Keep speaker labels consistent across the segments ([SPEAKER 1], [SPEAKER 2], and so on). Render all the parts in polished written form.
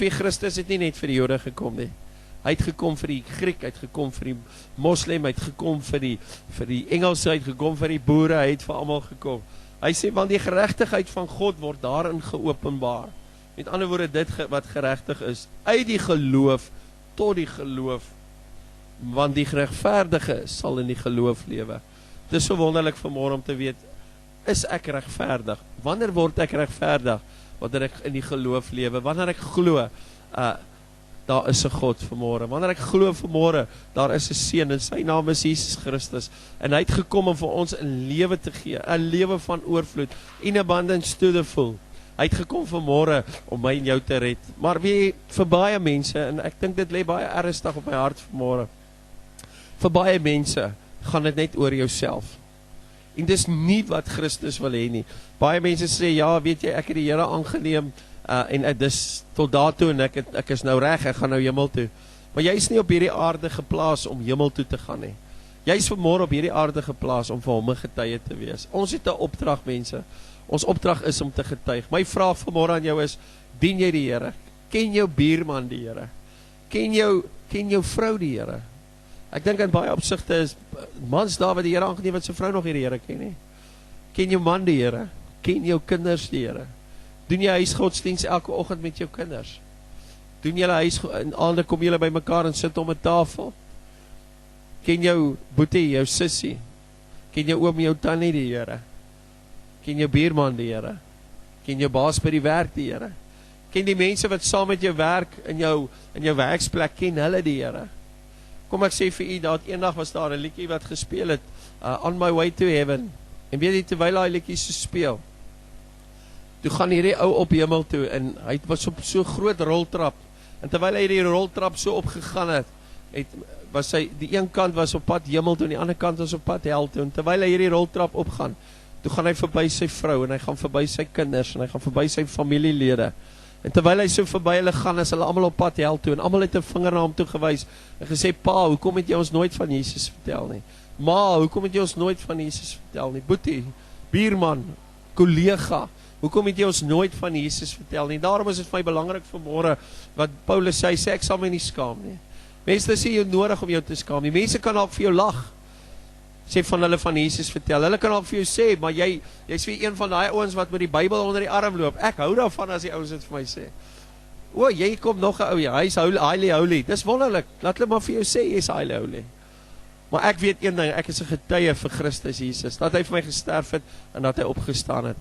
[SPEAKER 1] Christus het nie net vir die Jode gekom nie. Hy het gekom vir die Griek, hy het gekom vir die Moslem, hy het gekom vir die Engelse, hy het gekom vir die boere, hy het vir almal gekom. Hy sê, want die geregtigheid van God word daarin geopenbaar. Met ander woorde, dit wat geregtig is, uit die geloof tot die geloof, want die geregverdige sal in die geloof lewe. Dit is so wonderlik vanmôre om te weet, is ek regverdig? Wanneer word ek regverdig? Wanneer ek in die geloof lewe, wanneer ek glo, daar is 'n God vanmôre. Wanneer ek glo vanmôre, daar is 'n seun en sy naam is Jesus Christus. En hy het gekom om vir ons 'n lewe te gee, 'n lewe van oorvloed, in abundance to the full. Hy het gekom vanmôre om my en jou te red. Maar wie vir baie mense, en ek dink dit lê baie ernstig op my hart vanmôre. Vir baie mense gaan dit net oor jouself. En dis nie wat Christus wil hê nie. Baie mense sê, ja, weet jy, ek het die Here aangeneem, en dis tot daartoe, en ek is nou reg, ek gaan nou hemel toe. Maar jy is nie op hierdie aarde geplaas om hemel toe te gaan nie. Jy is vanmôre op hierdie aarde geplaas om vir hom 'n getuie te wees. Ons het 'n opdrag, mense. Ons opdrag is om te getuig. My vraag vanmôre aan jou is, dien jy die Here? Ken jou buurman die Here? Ken jou vrou die Here? Ek dink in baie opsigte is mans daar wat die Here aangeneem wat sy vrou nog nie die Here ken nie. Ken jou man die Here? Ken jou kinders die Here? Doen jy huisgodsdiens elke oggend met jou kinders? Doen julle en aande kom julle by mekaar en sit om 'n tafel? Ken jou boetie, jou sussie? Ken jou oom, jou tannie die Here? Ken jou buurman die Here? Ken jou baas by die werk die Here? Ken die mense wat saam met jou werk in jou werksplek, ken hulle die Here? Kom ek sê vir u, dat eendag was daar 'n liedjie wat gespeel het, On My Way to Heaven. En weet jy, terwyl hy liedjie so speel, toe gaan hierdie ou op hemel toe, en hy was op so groot roltrap, en terwyl hy hierdie roltrap so opgegaan was hy, die een kant was op pad hemel toe, en die ander kant was op pad hel toe, en terwyl hy hierdie roltrap opgaan, toe gaan hy verby sy vrou, en hy gaan verby sy kinders, en hy gaan verby sy familielede, en terwyl hy so verby hulle gaan, is hulle almal op pad hel toe, en almal het 'n vinger na hom toe gewys, en gesê, pa, hoekom het jy ons nooit van Jesus vertel nie? Ma, hoekom het jy ons nooit van Jesus vertel nie? Boetie, buurman, kollega, hoekom het jy ons nooit van Jesus vertel nie? Daarom is dit vir my belangrik vanmôre, wat Paulus sê, ek sal my nie skaam nie. Mense sê jy nodig om jou te skaam nie. Mense kan dalk vir jou lag, sê van hulle van Jesus vertel. Hulle kan dalk vir jou sê, maar jy's weer een van daai ouens wat met die Bybel onder die arm loop. Ek hou daarvan as die ouens dit vir my sê. O, jy kom nog 'n ou, hy's holy. Dis wonderlik. Laat hulle maar vir jou sê jy's holy. Maar ek weet een ding, ek is 'n getuie vir Christus Jesus, dat hy vir my gesterf het en dat hy opgestaan het.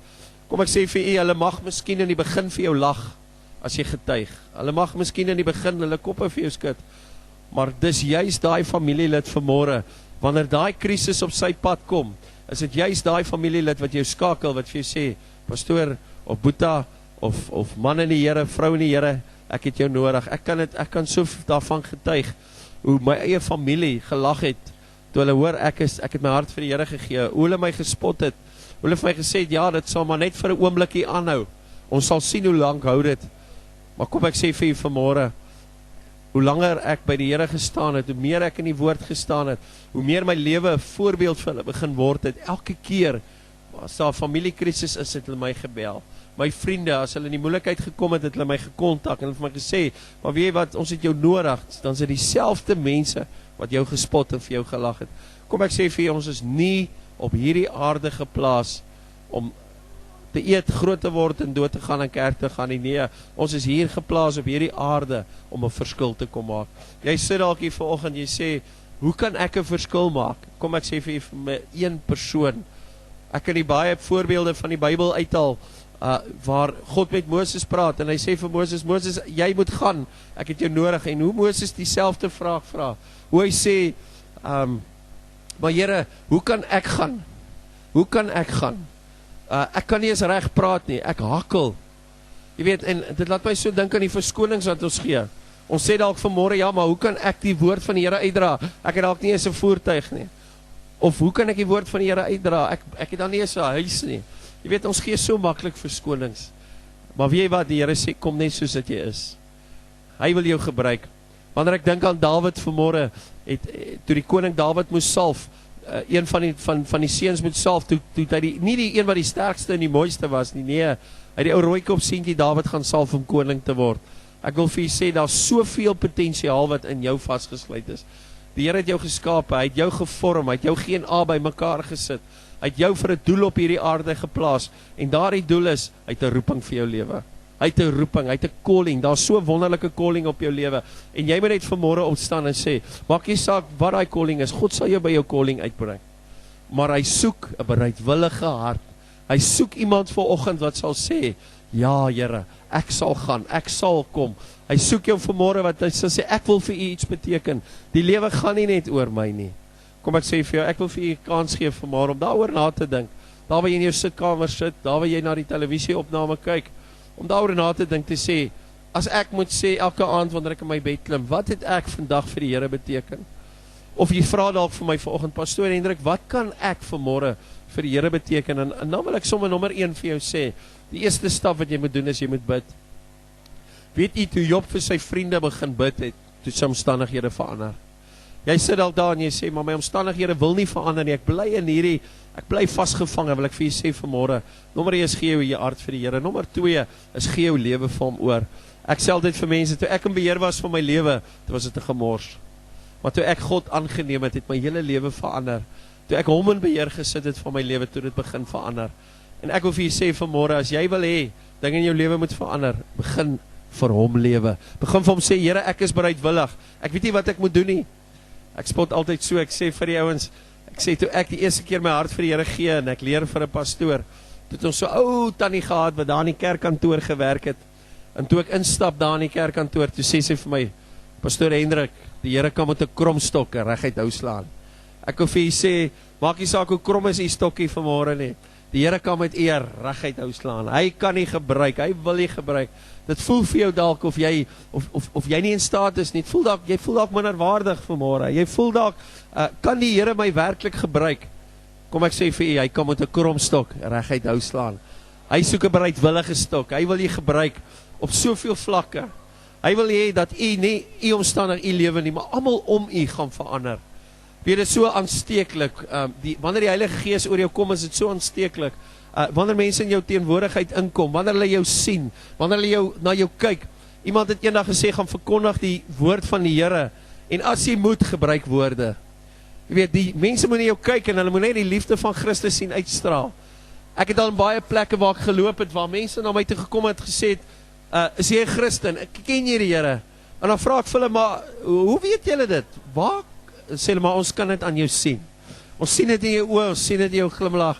[SPEAKER 1] Kom ek sê vir u, hulle mag miskien in die begin vir jou lag as jy getuig. Hulle mag miskien in die begin hulle koppe vir jou skud. Maar dis juist daai familielid vanmôre, wanneer daai krisis op sy pad kom, is dit juist daai familielid wat jou skakel, wat vir jou sê, pastoor of boeta of man in die Here, vrou in die Here, ek het jou nodig. Ek kan so daarvan getuig hoe my eie familie gelag het toe hulle hoor ek het my hart vir die Here gegee, hoe hulle my gespot het, hoe hulle vir my gesê het, ja, dit sal maar net vir 'n oombliekie aanhou. Ons sal sien hoe lank hou dit. Maar kom ek sê vir u vanmôre, hoe langer ek by die Here gestaan het, hoe meer ek in die woord gestaan het, hoe meer my lewe 'n voorbeeld vir hulle begin word het. Elke keer as daar 'n familiekrisis is, het hulle my gebel. My vriende, as hulle in die moeilikheid gekom het, het hulle my gekontak en hulle vir my gesê, maar weet jy wat, ons het jou nodig. Dan is dit dieselfde mense wat jou gespot en vir jou gelag het. Kom ek sê vir jou, ons is nie op hierdie aarde geplaas om te eet, groot te word en dood te gaan en kerk te gaan nie. Nee, ons is hier geplaas op hierdie aarde om 'n verskil te kom maak. Jy sit dalk hier vanoggend, jy sê, hoe kan ek 'n verskil maak? Kom ek sê vir jy, vir een persoon. Ek kan die baie voorbeelde van die Bybel uithaal, waar God met Moses praat, en hy sê vir Moses, jy moet gaan, ek het jou nodig, en hoe Moses dieselfde vraag vra, hoe hy sê, maar Here, hoe kan ek gaan? Hoe kan ek gaan? Ek kan nie eens reg praat nie, ek hakkel. Jy weet, en dit laat my so dink aan die verskonings wat ons gee. Ons sê dalk vanmôre, ja, maar hoe kan ek die woord van die Here uitdra? Ek het dalk nie eens 'n voertuig nie. Of hoe kan ek die woord van die Here uitdra? Ek het dan nie eens 'n huis nie. Jy weet, ons gee so maklik verskonings. Maar weet jy wat, die Here sê, kom net soos dat jy is. Hy wil jou gebruik. Wanneer ek dink aan Dawid vanmôre, toe die koning Dawid moes salf, een van die seuns moet salf, toe hy nie die een wat die sterkste en die mooiste was nie, nee, hy die ou rooikop seentjie Dawid gaan salf om koning te word. Ek wil vir julle sê, daar's soveel potensiaal wat in jou vasgesluit is. Die Here het jou geskape, hy het jou gevorm, hy het jou DNA by mekaar gesit. Hy het jou vir 'n doel op hierdie aarde geplaas en daardie doel is, hy het 'n roeping vir jou lewe. Hy het 'n roeping, hy het 'n calling, daar's so 'n wonderlike calling op jou lewe. En jy moet net vanmôre opstaan en sê, maak nie saak wat daai calling is, God sal jou by jou calling uitbring. Maar hy soek 'n bereidwillige hart. Hy soek iemand vanoggend wat sal sê, ja Here, ek sal gaan, ek sal kom. Hy soek jou vanmôre wat hy sal sê, ek wil vir u iets beteken. Die lewe gaan nie net oor my nie. Kom ek sê vir jou, ek wil vir u 'n kans gee vanmôre om daaroor na te dink. Daar waar jy in jou sitkamer sit, daar waar jy na die televisieopname kyk, om daaroor na te dink te sê, as ek moet sê elke aand wanneer ek in my bed klim, wat het ek vandag vir die Here beteken? Of jy vra dalk vir my vanoggend, Pastoor Hendrik, wat kan ek vanmôre vir die Here beteken? En dan wil ek sommer nommer 1 vir jou sê, die eerste stap wat jy moet doen is jy moet bid. Weet jy, toe Job vir sy vriende begin bid het, toe sy omstandighede verander. Jy sit al daar en jy sê, maar my omstandighede wil nie verander nie, ek bly vasgevange, wil ek vir jy sê vanmôre, nommer 1 is gee jou hart vir die Here, nommer 2 is gee jou lewe vir hom oor. Ek sê altyd vir mense, toe ek in beheer was van my lewe, toe was dit 'n gemors. Maar toe ek God aangeneem het, het my hele lewe verander. Toe ek hom in beheer gesit het van my lewe, toe dit begin verander. En ek wil vir jy sê vanmôre, as jy wil hê, dinge in jou lewe moet verander, begin vir hom lewe. Begin vir hom sê, Here, ek is bereidwillig. Ek weet nie wat ek moet doen nie. Ek spot altyd so, ek sê vir die ouens, ek sê toe ek die eerste keer my hart vir die Here gee en ek leer vir 'n pastoor, toe het ons so ou tannie gehad wat daar in die kerkkantoor gewerk het. En toe ek instap daar in die kerkkantoor, toe sê sy vir my, Pastoor Hendrik, die Here kan met 'n kromstok reguit hou slaan. Ek wil vir u sê, maak nie saak hoe krom is u stokkie vanmôre nie. Die Here kan met eer reguit hou slaan. Hy kan nie gebruik, hy wil nie gebruik. Dit voel vir jou dalk of jy nie in staat is nie. Jy voel dalk minderwaardig vanmôre. Jy voel dalk kan die Here my werklik gebruik? Kom ek sê vir u, hy kan met 'n kromstok reguit hou slaan. Hy soek 'n bereidwillige stok. Hy wil u gebruik op soveel vlakke. Hy wil hê dat u nie u omstandig u lewe nie, maar almal om u gaan verander. Weet, dit is so aansteeklik. Wanneer die Heilige Gees oor jou kom, is dit so aansteeklik. Wanneer mense in jou teenwoordigheid inkom, wanneer hulle jou sien, wanneer hulle na jou kyk. Iemand het eendag gesê, gaan verkondig die woord van die Here, en as jy moet, gebruik woorde. Jy weet, die mense moet na jou kyk, en hulle moet net die liefde van Christus sien uitstraal. Ek het al in baie plekke waar ek geloop het, waar mense na my toe gekom het, gesê het, is jy 'n Christen? Ek ken jy die Here? En dan vra ek vir hulle, maar hoe weet julle dit? Waar? Sê hulle, maar ons kan dit aan jou sien. Ons sien dit in jou oë, ons sien dit in jou glimlag.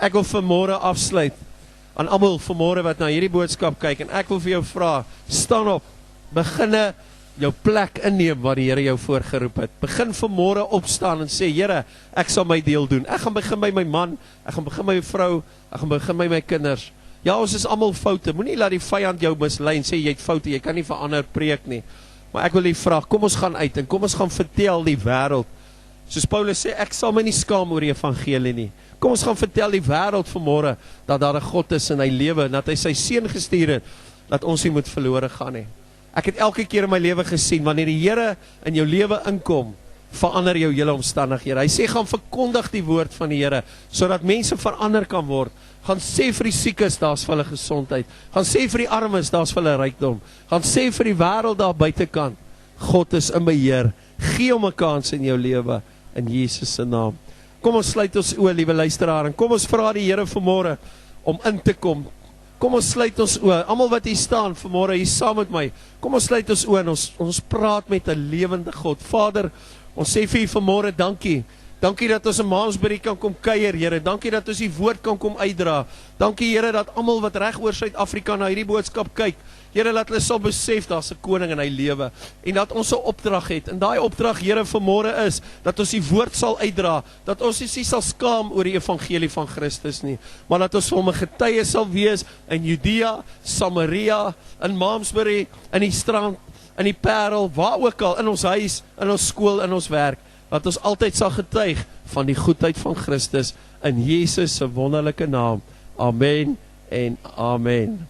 [SPEAKER 1] Ek wil vanmôre afsluit aan almal vanmôre wat na hierdie boodskap kyk, en ek wil vir jou vra, staan op, beginne jou plek inneem waar die Here jou voorgeroep het. Begin vanmôre opstaan en sê, Here, ek sal my deel doen. Ek gaan begin by my man, ek gaan begin by my vrou, ek gaan begin by my kinders. Ja, ons is almal foute. Moenie laat die vyand jou mislei en sê jy het foute, jy kan nie verander preek nie. Maar ek wil u vra, kom ons gaan uit en kom ons gaan vertel die wêreld. Soos Paulus sê, ek sal my nie skaam oor die evangelie nie. Kom ons gaan vertel die wêreld vanmôre dat daar 'n God is in hy lewe, dat hy sy seun gestuur het, dat ons nie moet verlore gaan nie. Ek het elke keer in my lewe gesien, wanneer die Here in jou lewe inkom, verander jou hele omstandighede. Hy sê, gaan verkondig die woord van die Here, sodat mense verander kan word. Gaan sê vir die siekes, daar's vir hulle gesondheid. Gaan sê vir die armes, daar's vir hulle rykdom. Gaan sê vir die wêreld daar buitekant, God is in beheer. Gee hom 'n kans in jou lewe, in Jesus se naam. Kom ons sluit ons oë, liewe luisteraar, en kom ons vra die Here vanmôre om in te kom. Kom ons sluit ons oë, almal wat hier staan vanmôre, hier saam met my, kom ons sluit ons oë en ons praat met 'n lewende God. Vader, ons sê vir u vanmôre dankie. Dankie dat ons in Malmesbury kan kom kuier, Here. Dankie dat ons die woord kan kom uitdra. Dankie, Here, dat almal wat reg oor Suid-Afrika na hierdie boodskap kyk, Here, dat hulle sal besef daar's 'n koning in hy lewe en dat ons 'n opdrag het. En daai opdrag, Here, vanmôre is dat ons die woord sal uitdra, dat ons nie sal skaam oor die evangelie van Christus nie, maar dat ons vir hom 'n getuie sal wees in Judea, Samaria, in Malmesbury, in die strand, in die Parel, waar ook al, in ons huis, in ons skool, in ons werk, dat ons altyd sal getuig van die goedheid van Christus in Jesus se wonderlike naam. Amen en amen.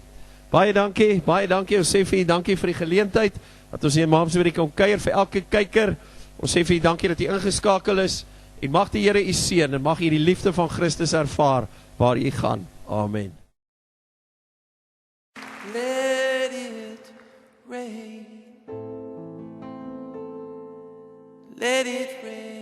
[SPEAKER 1] Baie dankie, ons sê vir u dankie vir die geleentheid, dat ons hier in Malmesbury kan kuier, vir elke kyker, ons sê vir u dankie dat u ingeskakel is, en mag die Here u seën, en mag u die liefde van Christus ervaar, waar u gaan. Amen. Let it rain.
[SPEAKER 2] Let it rain.